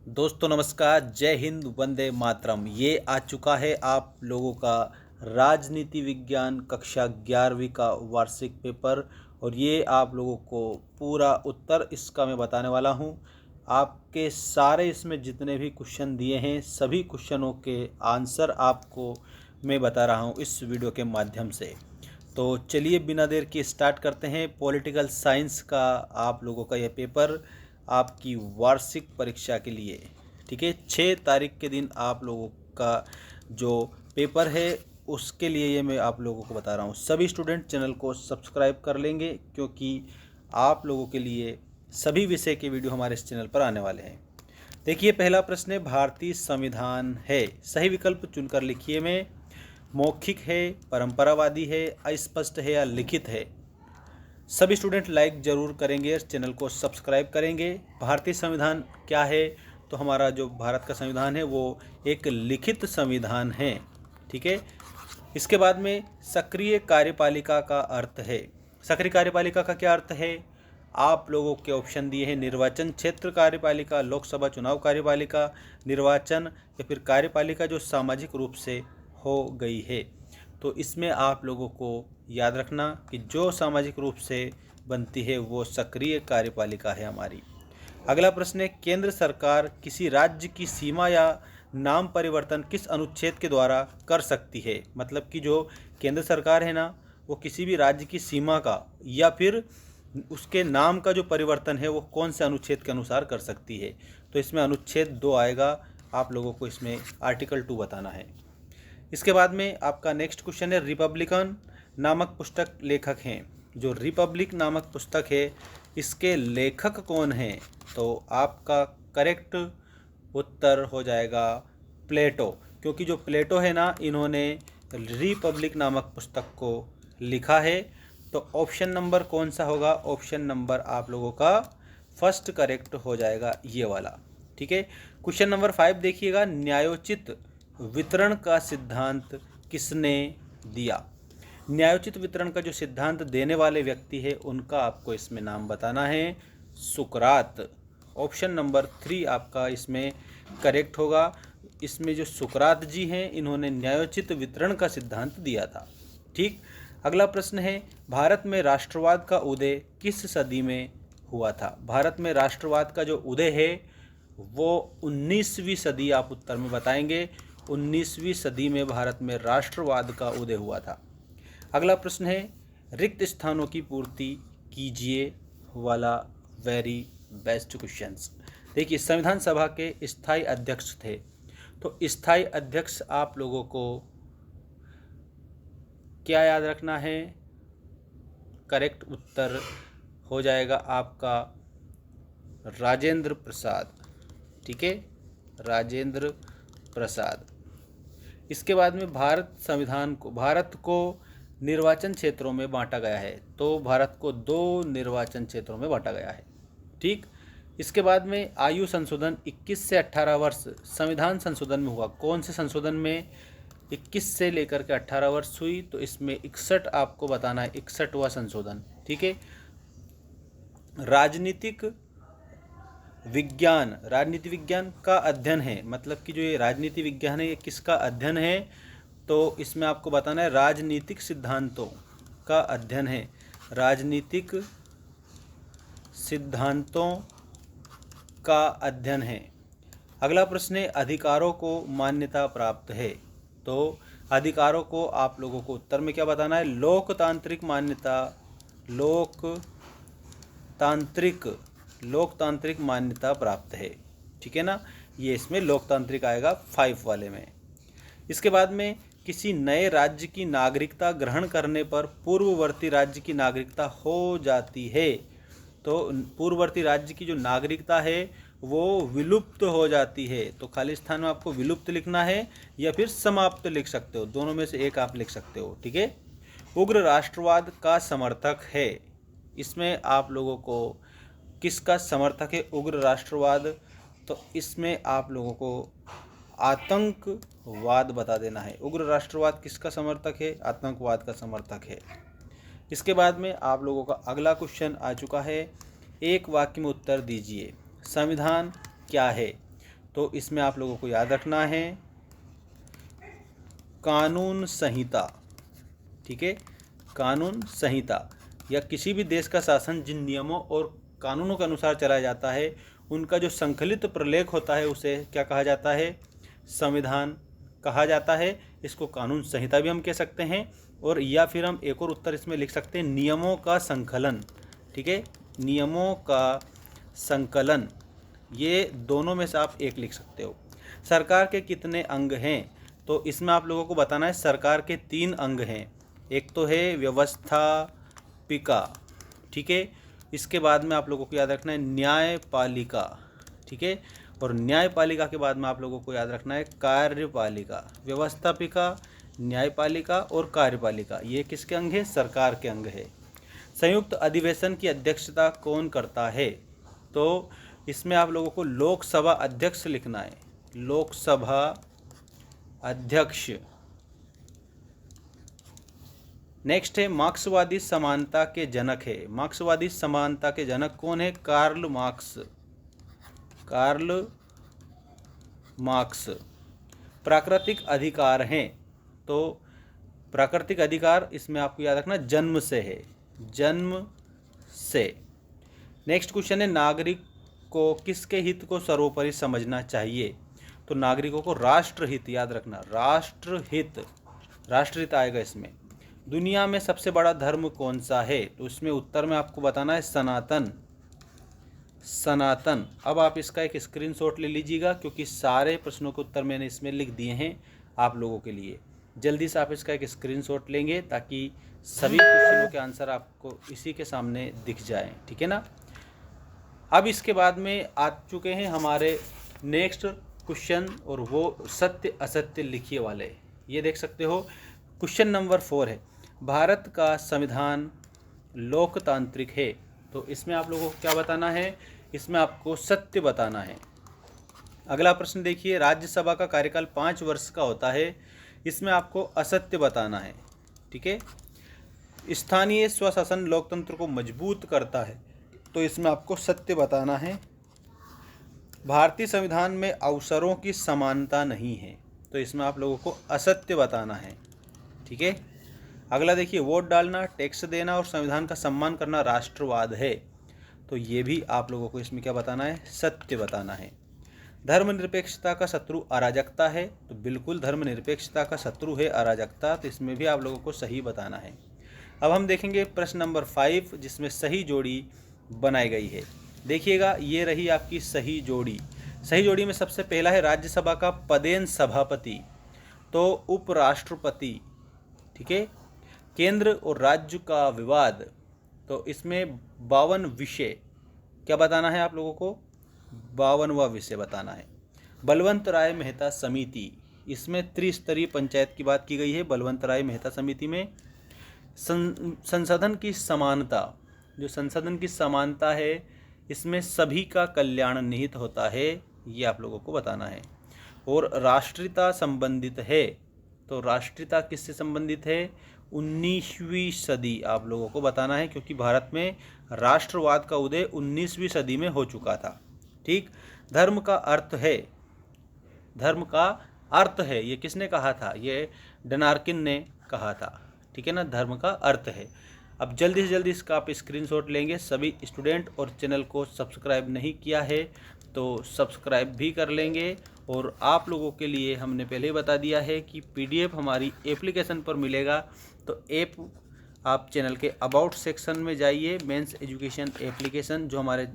दोस्तों नमस्कार, जय हिंद, वंदे मातरम। ये आ चुका है आप लोगों का राजनीति विज्ञान कक्षा 11वीं का वार्षिक पेपर। और ये आप लोगों को पूरा उत्तर इसका मैं बताने वाला हूँ। आपके सारे इसमें जितने भी क्वेश्चन दिए हैं सभी क्वेश्चनों के आंसर आपको मैं बता रहा हूँ इस वीडियो के माध्यम से। तो चलिए बिना देर के स्टार्ट करते हैं। पॉलिटिकल साइंस का आप लोगों का यह पेपर आपकी वार्षिक परीक्षा के लिए, ठीक है, 6 तारीख के दिन आप लोगों का जो पेपर है उसके लिए ये मैं आप लोगों को बता रहा हूँ। सभी स्टूडेंट चैनल को सब्सक्राइब कर लेंगे क्योंकि आप लोगों के लिए सभी विषय के वीडियो हमारे इस चैनल पर आने वाले हैं। देखिए, पहला प्रश्न है, भारतीय संविधान है, सही विकल्प चुनकर लिखिए। में मौखिक है, परंपरावादी है, अस्पष्ट है या लिखित है। सभी स्टूडेंट लाइक जरूर करेंगे, चैनल को सब्सक्राइब करेंगे। भारतीय संविधान क्या है? तो हमारा जो भारत का संविधान है वो एक लिखित संविधान है, ठीक है। इसके बाद में सक्रिय कार्यपालिका का अर्थ है। सक्रिय कार्यपालिका का क्या अर्थ है? आप लोगों के ऑप्शन दिए हैं, निर्वाचन क्षेत्र कार्यपालिका, लोकसभा चुनाव कार्यपालिका, निर्वाचन या फिर कार्यपालिका जो सामाजिक रूप से हो गई है। तो इसमें आप लोगों को याद रखना कि जो सामाजिक रूप से बनती है वो सक्रिय कार्यपालिका है हमारी। अगला प्रश्न है, केंद्र सरकार किसी राज्य की सीमा या नाम परिवर्तन किस अनुच्छेद के द्वारा कर सकती है? मतलब कि जो केंद्र सरकार है ना, वो किसी भी राज्य की सीमा का या फिर उसके नाम का जो परिवर्तन है वो कौन से अनुच्छेद के अनुसार कर सकती है? तो इसमें अनुच्छेद 2 आएगा। आप लोगों को इसमें आर्टिकल 2 बताना है। इसके बाद में आपका नेक्स्ट क्वेश्चन है, रिपब्लिकन नामक पुस्तक लेखक हैं। जो रिपब्लिक नामक पुस्तक है इसके लेखक कौन हैं? तो आपका करेक्ट उत्तर हो जाएगा प्लेटो, क्योंकि जो प्लेटो है ना, इन्होंने रिपब्लिक नामक पुस्तक को लिखा है। तो ऑप्शन नंबर कौन सा होगा? ऑप्शन नंबर आप लोगों का फर्स्ट करेक्ट हो जाएगा, ये वाला, ठीक है। क्वेश्चन नंबर 5 देखिएगा, न्यायोचित वितरण का सिद्धांत किसने दिया? न्यायोचित वितरण का जो सिद्धांत देने वाले व्यक्ति है उनका आपको इसमें नाम बताना है, सुकरात। ऑप्शन नंबर 3 आपका इसमें करेक्ट होगा। इसमें जो सुकरात जी हैं इन्होंने न्यायोचित वितरण का सिद्धांत दिया था, ठीक। अगला प्रश्न है, भारत में राष्ट्रवाद का उदय किस सदी में हुआ था? भारत में राष्ट्रवाद का जो उदय है वो 19वीं सदी, आप उत्तर में बताएंगे। 19वीं सदी में भारत में राष्ट्रवाद का उदय हुआ था। अगला प्रश्न है, रिक्त स्थानों की पूर्ति कीजिए वाला वेरी बेस्ट क्वेश्चंस। देखिए, संविधान सभा के स्थायी अध्यक्ष थे, तो स्थायी अध्यक्ष आप लोगों को क्या याद रखना है? करेक्ट उत्तर हो जाएगा आपका राजेंद्र प्रसाद, ठीक है, राजेंद्र प्रसाद। इसके बाद में भारत को निर्वाचन क्षेत्रों में बांटा गया है। तो भारत को 2 निर्वाचन क्षेत्रों में बांटा गया है, ठीक। इसके बाद में आयु संशोधन 21 से 18 वर्ष संविधान संशोधन में हुआ। कौन से संशोधन में 21 से लेकर के 18 वर्ष हुई? तो इसमें 61 आपको बताना है, 61वां संशोधन, ठीक है। राजनीति विज्ञान का अध्ययन है, मतलब कि जो ये राजनीति विज्ञान है ये किसका अध्ययन है? तो इसमें आपको बताना है राजनीतिक सिद्धांतों का अध्ययन है, राजनीतिक सिद्धांतों का अध्ययन है। अगला प्रश्न है, अधिकारों को मान्यता प्राप्त है। तो अधिकारों को आप लोगों को उत्तर में क्या बताना है? लोकतांत्रिक मान्यता, लोकतांत्रिक मान्यता प्राप्त है, ठीक है ना। ये इसमें लोकतांत्रिक आएगा 5 वाले में। इसके बाद में किसी नए राज्य की नागरिकता ग्रहण करने पर पूर्ववर्ती राज्य की नागरिकता हो जाती है। तो पूर्ववर्ती राज्य की जो नागरिकता है वो विलुप्त हो जाती है। तो खाली स्थान में आपको विलुप्त लिखना है या फिर समाप्त लिख सकते हो, दोनों में से एक आप लिख सकते हो, ठीक है। उग्र राष्ट्रवाद का समर्थक है। इसमें आप लोगों को किसका समर्थक है उग्र राष्ट्रवाद? तो इसमें आप लोगों को आतंकवाद बता देना है। उग्र राष्ट्रवाद किसका समर्थक है? आतंकवाद का समर्थक है। इसके बाद में आप लोगों का अगला क्वेश्चन आ चुका है, एक वाक्य में उत्तर दीजिए, संविधान क्या है? तो इसमें आप लोगों को याद रखना है कानून संहिता। ठीक है, कानून संहिता या किसी भी देश का शासन जिन नियमों और कानूनों के अनुसार चलाया जाता है उनका जो संकलित प्रलेख होता है उसे क्या कहा जाता है? संविधान कहा जाता है। इसको कानून संहिता भी हम कह सकते हैं, और या फिर हम एक और उत्तर इसमें लिख सकते हैं नियमों का संकलन। ठीक है, नियमों का संकलन, ये दोनों में से आप एक लिख सकते हो। सरकार के कितने अंग हैं? तो इसमें आप लोगों को बताना है सरकार के 3 अंग हैं। एक तो है व्यवस्थापिका, ठीक है, इसके बाद में आप लोगों को याद रखना है न्यायपालिका। ठीक है, और न्यायपालिका के बाद में आप लोगों को याद रखना है कार्यपालिका। व्यवस्थापिका, न्यायपालिका और कार्यपालिका, ये किसके अंग है? सरकार के अंग है। संयुक्त अधिवेशन की अध्यक्षता कौन करता है? तो इसमें आप लोगों को लोकसभा अध्यक्ष लिखना है, लोकसभा अध्यक्ष। नेक्स्ट है मार्क्सवादी समानता के जनक है। मार्क्सवादी समानता के जनक कौन है? Karl Marx. Karl Marx. प्राकृतिक अधिकार हैं, तो प्राकृतिक अधिकार इसमें आपको याद रखना जन्म से है, जन्म से। नेक्स्ट क्वेश्चन है नागरिक को किसके हित को सर्वोपरि समझना चाहिए? तो नागरिकों को राष्ट्रहित याद रखना, राष्ट्रहित, राष्ट्रहित आएगा इसमें। दुनिया में सबसे बड़ा धर्म कौन सा है? तो इसमें उत्तर में आपको बताना है सनातन, सनातन। अब आप इसका एक स्क्रीनशॉट ले लीजिएगा क्योंकि सारे प्रश्नों के उत्तर मैंने इसमें लिख दिए हैं आप लोगों के लिए। जल्दी से आप इसका एक स्क्रीनशॉट लेंगे ताकि सभी क्वेश्चनों के आंसर आपको इसी के सामने दिख जाएं। ठीक है ना। अब इसके बाद में आ चुके हैं हमारे नेक्स्ट क्वेश्चन, और वो सत्य असत्य लिखिए वाले। ये देख सकते हो क्वेश्चन नंबर 4 है, भारत का संविधान लोकतांत्रिक है। तो इसमें आप लोगों को क्या बताना है? इसमें आपको सत्य बताना है। अगला प्रश्न देखिए, राज्यसभा का कार्यकाल 5 वर्ष का होता है। इसमें आपको असत्य बताना है। ठीक है, स्थानीय स्वशासन लोकतंत्र को मजबूत करता है। तो इसमें आपको सत्य बताना है। भारतीय संविधान में अवसरों की समानता नहीं है। तो इसमें आप लोगों को असत्य बताना है। ठीक है, अगला देखिए, वोट डालना, टैक्स देना और संविधान का सम्मान करना राष्ट्रवाद है। तो ये भी आप लोगों को इसमें क्या बताना है? सत्य बताना है। धर्मनिरपेक्षता का शत्रु अराजकता है। तो बिल्कुल धर्मनिरपेक्षता का शत्रु है अराजकता। तो इसमें भी आप लोगों को सही बताना है। अब हम देखेंगे प्रश्न नंबर 5 जिसमें सही जोड़ी बनाई गई है। देखिएगा, ये रही आपकी सही जोड़ी। सही जोड़ी में सबसे पहला है राज्यसभा का पदेन सभापति, तो उपराष्ट्रपति। ठीक है, केंद्र और राज्य का विवाद। तो इसमें 52 विषय क्या बताना है आप लोगों को? 52वां विषय बताना है। बलवंत राय मेहता समिति, इसमें त्रिस्तरीय पंचायत की बात की गई है। बलवंत राय मेहता समिति में संशोधन की समानता, जो संशोधन की समानता है इसमें सभी का कल्याण निहित होता है, ये आप लोगों को बताना है। और राष्ट्रीयता संबंधित है। तो राष्ट्रीयता किससे संबंधित है? 19वीं सदी आप लोगों को बताना है, क्योंकि भारत में राष्ट्रवाद का उदय 19वीं सदी में हो चुका था। ठीक, धर्म का अर्थ है, धर्म का अर्थ है, ये किसने कहा था? ये डनार्किन ने कहा था। ठीक है ना, धर्म का अर्थ है। अब जल्दी से जल्दी इसका आप स्क्रीनशॉट लेंगे। सभी स्टूडेंट और चैनल को सब्सक्राइब नहीं किया है तो सब्सक्राइब भी कर लेंगे। और आप लोगों के लिए हमने पहले ही बता दिया है कि PDF हमारी एप्लीकेशन पर मिलेगा। तो ऐप आप चैनल के अबाउट सेक्शन में जाइए, मेंस एजुकेशन एप्लीकेशन जो हमारे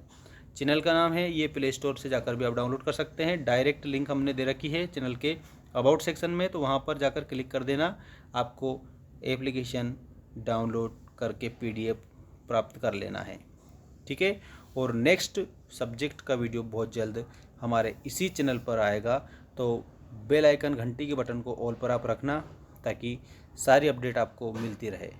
चैनल का नाम है, ये प्ले स्टोर से जाकर भी आप डाउनलोड कर सकते हैं। डायरेक्ट लिंक हमने दे रखी है चैनल के अबाउट सेक्शन में, तो वहाँ पर जाकर क्लिक कर देना, आपको एप्लीकेशन डाउनलोड करके PDF प्राप्त कर लेना है। ठीक है, और नेक्स्ट सब्जेक्ट का वीडियो बहुत जल्द हमारे इसी चैनल पर आएगा। तो बेल आइकन घंटी के बटन को ऑल पर आप रखना ताकि सारी अपडेट आपको मिलती रहे।